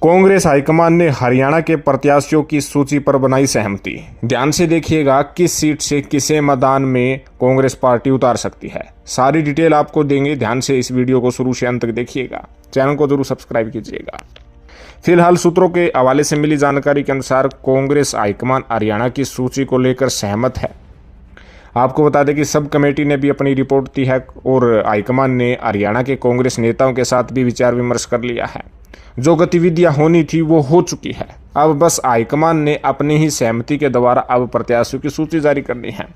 Congress high command ने हरियाणा के प्रत्याशियों की सूची पर बनाई सहमति। ध्यान से देखिएगा किस सीट से किसे मैदान में कांग्रेस पार्टी उतार सकती है। सारी डिटेल आपको देंगे, ध्यान से इस वीडियो को शुरू से अंत तक देखिएगा। चैनल को जरूर सब्सक्राइब कीजिएगा। फिलहाल सूत्रों के हवाले से मिली जानकारी के अनुसार कांग्रेस हाईकमान हरियाणा की सूची को लेकर सहमत है। आपको बता दें कि सब कमेटी ने भी अपनी रिपोर्ट दी है और हाईकमान ने हरियाणा के कांग्रेस नेताओं के साथ भी विचार विमर्श कर लिया है। जो गतिविधियां होनी थी वो हो चुकी है। अब बस हाईकमान ने अपनी ही सहमति के द्वारा अब प्रत्याशियों की सूची जारी करनी है।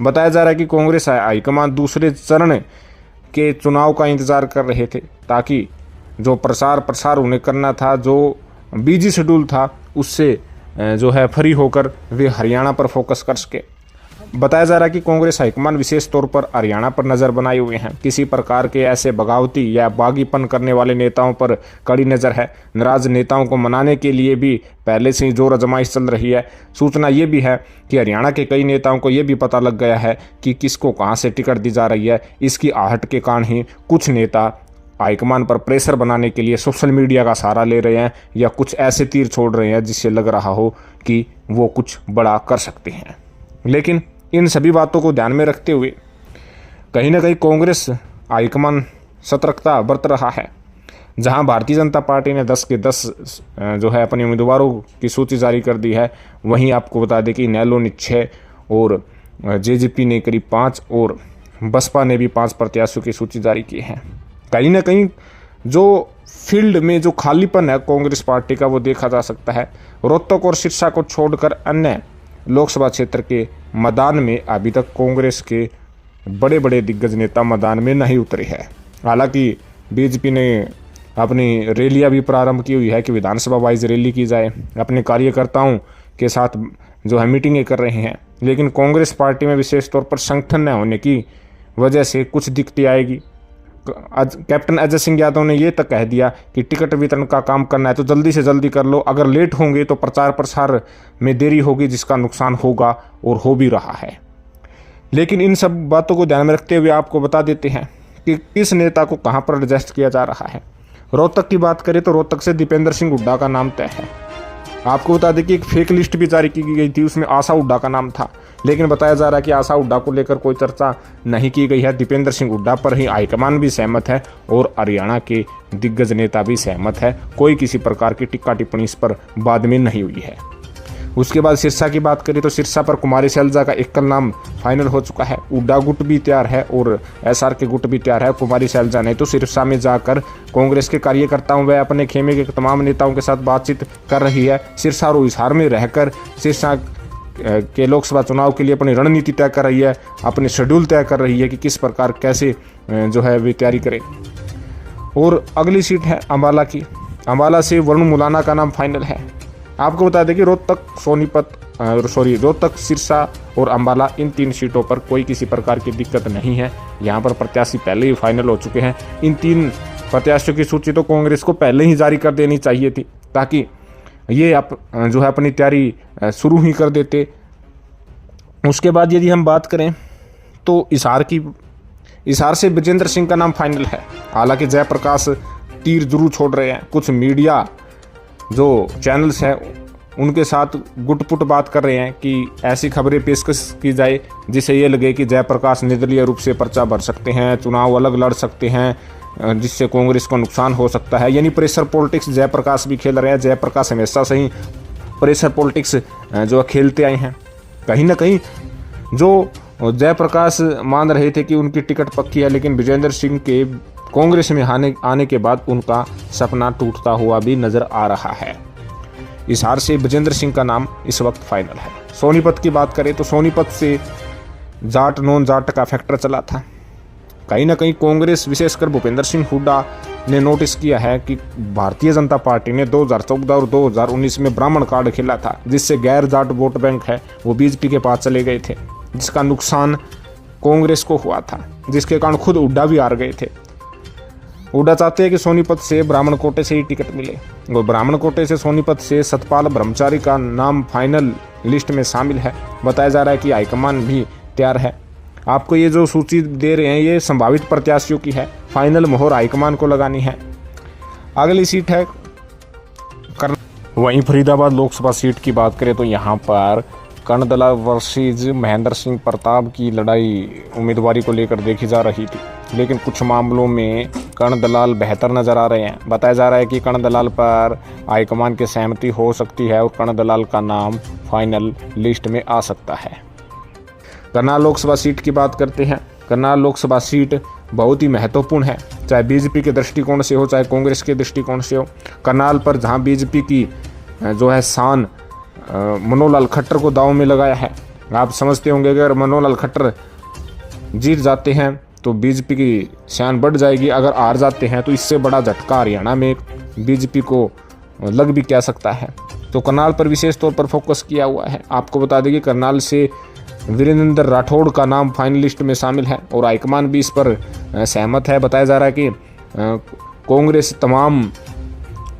बताया जा रहा है कि कांग्रेस हाईकमान दूसरे चरण के चुनाव का इंतजार कर रहे थे ताकि जो प्रसार उन्हें करना था, जो बिजी शेड्यूल था, उससे जो है फ्री होकर वे हरियाणा पर फोकस कर सके। बताया जा रहा है कि कांग्रेस हाईकमान विशेष तौर पर हरियाणा पर नज़र बनाए हुए हैं। किसी प्रकार के ऐसे बगावती या बागीपन करने वाले नेताओं पर कड़ी नज़र है। नाराज नेताओं को मनाने के लिए भी पहले से ही जोर आजमाइश चल रही है। सूचना ये भी है कि हरियाणा के कई नेताओं को ये भी पता लग गया है कि किसको कहाँ से टिकट दी जा रही है। इसकी आहट के कारण ही कुछ नेता हाईकमान पर प्रेशर बनाने के लिए सोशल मीडिया का सहारा ले रहे हैं या कुछ ऐसे तीर छोड़ रहे हैं जिससे लग रहा हो कि वो कुछ बड़ा कर सकते हैं। लेकिन इन सभी बातों को ध्यान में रखते हुए कहीं ना कहीं कांग्रेस हाईकमान सतर्कता बरत रहा है। जहां भारतीय जनता पार्टी ने 10 के 10 जो है अपने उम्मीदवारों की सूची जारी कर दी है, वहीं आपको बता दें कि इनेलो ने 6 और जेजेपी ने करीब 5 और बसपा ने भी 5 प्रत्याशियों की सूची जारी की है। कहीं ना कहीं जो फील्ड में जो खालीपन है कांग्रेस पार्टी का वो देखा जा सकता है। रोहतक और सिरसा को छोड़कर अन्य लोकसभा क्षेत्र के मैदान में अभी तक कांग्रेस के बड़े बड़े दिग्गज नेता मैदान में नहीं उतरे हैं। हालांकि बीजेपी ने अपनी रैलियां भी प्रारंभ की हुई है कि विधानसभा वाइज रैली की जाए, अपने कार्यकर्ताओं के साथ जो है मीटिंगें कर रहे हैं। लेकिन कांग्रेस पार्टी में विशेष तौर पर संगठन न होने की वजह से कुछ दिक्कतें आएगी। कैप्टन अजय सिंह यादव ने यह तक कह दिया कि टिकट वितरण का काम करना है तो जल्दी से जल्दी कर लो, अगर लेट होंगे तो प्रचार प्रसार में देरी होगी जिसका नुकसान होगा और हो भी रहा है। लेकिन इन सब बातों को ध्यान में रखते हुए आपको बता देते हैं कि किस नेता को कहां पर एडजस्ट किया जा रहा है। रोहतक की बात करें तो रोहतक से दीपेंद्र सिंह हुड्डा का नाम तय है। आपको बता दें कि एक फेक लिस्ट भी जारी की गई थी, उसमें आशा हुड्डा का नाम था, लेकिन बताया जा रहा है कि आशा हुड्डा को लेकर कोई चर्चा नहीं की गई है। दीपेंद्र सिंह हुड्डा पर ही हाईकमान भी सहमत है और हरियाणा के दिग्गज नेता भी सहमत है। कोई किसी प्रकार की टिक्का टिप्पणी इस पर बाद में नहीं हुई है। उसके बाद सिरसा की बात करें तो सिरसा पर कुमारी शैलजा का एकल नाम फाइनल हो चुका है। हुड्डा गुट भी तैयार है और एसआर के गुट भी तैयार है। कुमारी शैलजा ने तो सिरसा में जाकर कांग्रेस के कार्यकर्ताओं व अपने खेमे के तमाम नेताओं के साथ बातचीत कर रही है। सिरसा और हिसार में रहकर सिरसा के लोकसभा चुनाव के लिए अपनी रणनीति तय कर रही है, अपने शेड्यूल तय कर रही है कि किस प्रकार कैसे जो है वे तैयारी करें। और अगली सीट है अम्बाला की। अम्बाला से वरुण मुलाना का नाम फाइनल है। आपको बता दें कि रोहतक, सिरसा और अम्बाला, इन 3 सीटों पर कोई किसी प्रकार की दिक्कत नहीं है। यहाँ पर प्रत्याशी पहले ही फाइनल हो चुके हैं। इन 3 प्रत्याशियों की सूची तो कांग्रेस को पहले ही जारी कर देनी चाहिए थी ताकि ये जो है अपनी तैयारी शुरू ही कर देते। उसके बाद यदि हम बात करें तो हिसार से ब्रजेंद्र सिंह का नाम फाइनल है। हालांकि जयप्रकाश तीर जरूर छोड़ रहे हैं। कुछ मीडिया जो चैनल्स हैं उनके साथ गुटपुट बात कर रहे हैं कि ऐसी खबरें पेशकश की जाए जिससे ये लगे कि जयप्रकाश निर्दलीय रूप से पर्चा भर सकते हैं, चुनाव अलग लड़ सकते हैं, जिससे कांग्रेस को नुकसान हो सकता है। यानी प्रेशर पॉलिटिक्स जयप्रकाश भी खेल रहे हैं। जयप्रकाश हमेशा से ही प्रेशर पॉलिटिक्स जो खेलते आए हैं। कहीं ना कहीं जो जयप्रकाश मान रहे थे कि उनकी टिकट पक्की है, लेकिन ब्रजेंद्र सिंह के कांग्रेस में आने के बाद उनका सपना टूटता हुआ भी नजर आ रहा है। हिसार से ब्रजेंद्र सिंह का नाम इस वक्त फाइनल है। सोनीपत की बात करें तो सोनीपत से जाट नॉन जाट का फैक्टर चला था। कहीं ना कहीं कांग्रेस विशेषकर भूपेंद्र सिंह हुड्डा ने नोटिस किया है कि भारतीय जनता पार्टी ने 2014 और 2019 में ब्राह्मण कार्ड खेला था, जिससे गैर जाट वोट बैंक है वो बीजेपी के पास चले गए थे, जिसका नुकसान कांग्रेस को हुआ था, जिसके कारण खुद हुड्डा भी हार गए थे। हुड्डा चाहते हैं कि सोनीपत से ब्राह्मण कोटे से ही टिकट मिले। वो ब्राह्मण कोटे से सोनीपत से सतपाल ब्रह्मचारी का नाम फाइनल लिस्ट में शामिल है। बताया जा रहा है कि हाईकमान भी तैयार है। आपको ये जो सूची दे रहे हैं ये संभावित प्रत्याशियों की है। फाइनल मोहर हाईकमान को लगानी है। अगली सीट है वहीं फरीदाबाद लोकसभा सीट की बात करें तो यहाँ पर कर्ण दलाल वर्सेज महेंद्र सिंह प्रताप की लड़ाई उम्मीदवारी को लेकर देखी जा रही थी, लेकिन कुछ मामलों में कर्ण दलाल बेहतर नजर आ रहे हैं। बताया जा रहा है कि कर्ण दलाल पर हाईकमान की सहमति हो सकती है और कर्ण दलाल का नाम फाइनल लिस्ट में आ सकता है। करनाल लोकसभा सीट की बात करते हैं। करनाल लोकसभा सीट बहुत ही महत्वपूर्ण है, चाहे बीजेपी के दृष्टिकोण से हो चाहे कांग्रेस के दृष्टिकोण से हो। करनाल पर जहां बीजेपी की जो है शान मनोहर लाल खट्टर को दांव में लगाया है। आप समझते होंगे कि अगर मनोहर लाल खट्टर जीत जाते हैं तो बीजेपी की शान बढ़ जाएगी, अगर हार जाते हैं तो इससे बड़ा झटका हरियाणा में बीजेपी को लग भी क्या सकता है। तो करनाल पर विशेष तौर पर फोकस किया हुआ है। आपको बता दें कि करनाल से वीरेंद्र राठौड़ का नाम फाइनलिस्ट में शामिल है और हाईकमान भी इस पर सहमत है। बताया जा रहा है कि कांग्रेस तमाम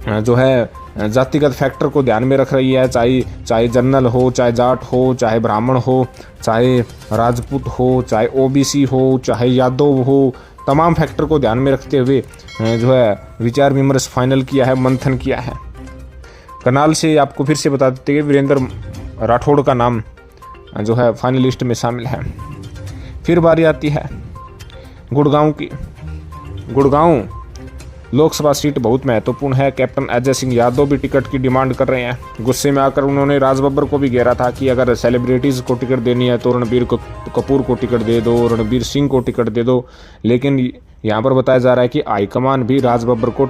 जो है जातिगत फैक्टर को ध्यान में रख रही है, चाहे जनरल हो, चाहे जाट हो, चाहे ब्राह्मण हो, चाहे राजपूत हो, चाहे ओबीसी हो, चाहे यादव हो, तमाम फैक्टर को ध्यान में रखते हुए जो है विचार विमर्श फाइनल किया है, मंथन किया है। करनाल से आपको फिर से बता देते हैं वीरेंद्र राठौड़ का नाम जो है फाइनलिस्ट में शामिल है। फिर बारी आती है गुड़गांव की। गुड़गांव लोकसभा सीट बहुत महत्वपूर्ण है। कैप्टन अजय सिंह यादव भी टिकट की डिमांड कर रहे हैं। गुस्से में आकर उन्होंने राज बब्बर को भी घेरा था कि अगर सेलिब्रिटीज़ को टिकट देनी है तो रणबीर कपूर को टिकट दे दो, रणबीर सिंह को टिकट दे दो। लेकिन यहाँ पर बताया जा रहा है कि हाईकमान भी राज बब्बर को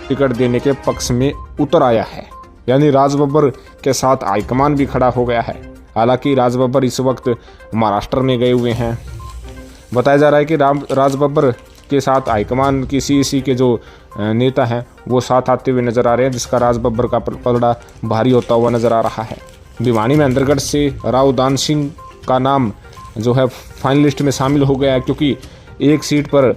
टिकट देने के पक्ष में उतर आया है, यानी राज बब्बर के साथ हाईकमान भी खड़ा हो गया है। हालांकि राज बब्बर इस वक्त महाराष्ट्र में गए हुए हैं। बताया जा रहा है कि राज बब्बर के साथ हाईकमान की सीईसी के जो नेता हैं वो साथ आते हुए नजर आ रहे हैं, जिसका राज बब्बर का पलड़ा भारी होता हुआ नजर आ रहा है। भिवानी महेंद्रगढ़ से राव दान सिंह का नाम जो है फाइनलिस्ट में शामिल हो गया है, क्योंकि एक सीट पर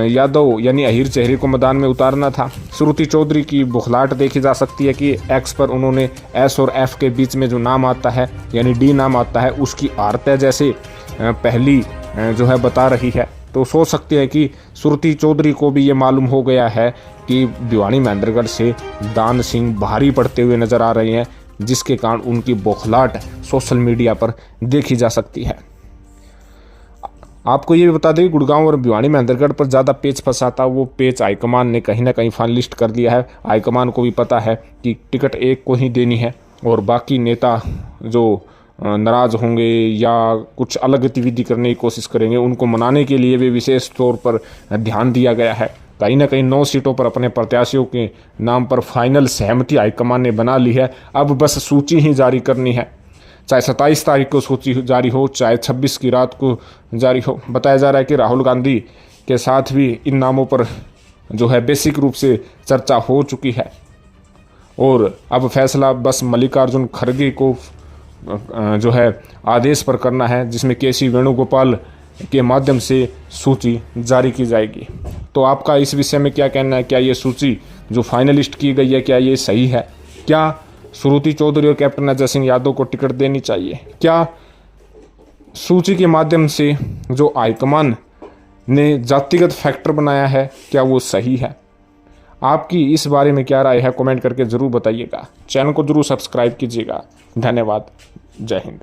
यादव यानी अहीर चेहरे को मैदान में उतारना था। श्रुति चौधरी की बुखलाहट देखी जा सकती है कि एक्स पर उन्होंने एस और एफ के बीच में जो नाम आता है यानी डी नाम आता है उसकी आरते जैसे पहली जो है बता रही है। तो सोच सकते हैं कि श्रुति चौधरी को भी ये मालूम हो गया है कि भिवानी महेंद्रगढ़ से दान सिंह भारी पड़ते हुए नजर आ रहे हैं, जिसके कारण उनकी बौखलाहट सोशल मीडिया पर देखी जा सकती है। आपको ये भी बता दें गुड़गांव और भिवानी महेंद्रगढ़ पर ज़्यादा पेच फंसा था, वो पेच हाईकमान ने कहीं ना कहीं फाइनलिस्ट कर दिया है। हाईकमान को भी पता है कि टिकट एक को ही देनी है और बाकी नेता जो नाराज़ होंगे या कुछ अलग गतिविधि करने की कोशिश करेंगे, उनको मनाने के लिए भी विशेष तौर पर ध्यान दिया गया है। कहीं ना कहीं 9 सीटों पर अपने प्रत्याशियों के नाम पर फाइनल सहमति हाईकमान ने बना ली है। अब बस सूची ही जारी करनी है, चाहे 27 तारीख को सूची जारी हो, चाहे 26 की रात को जारी हो। बताया जा रहा है कि राहुल गांधी के साथ भी इन नामों पर जो है बेसिक रूप से चर्चा हो चुकी है और अब फैसला बस मल्लिकार्जुन खड़गे को जो है आदेश पर करना है, जिसमें केसी वेणुगोपाल के माध्यम से सूची जारी की जाएगी। तो आपका इस विषय में क्या कहना है? क्या ये सूची जो फाइनलिस्ट की गई है क्या ये सही है? क्या श्रुति चौधरी और कैप्टन अजय सिंह यादव को टिकट देनी चाहिए? क्या सूची के माध्यम से जो हाईकमान ने जातिगत फैक्टर बनाया है क्या वो सही है? आपकी इस बारे में क्या राय है? कमेंट करके ज़रूर बताइएगा। चैनल को ज़रूर सब्सक्राइब कीजिएगा। धन्यवाद। जय हिंद।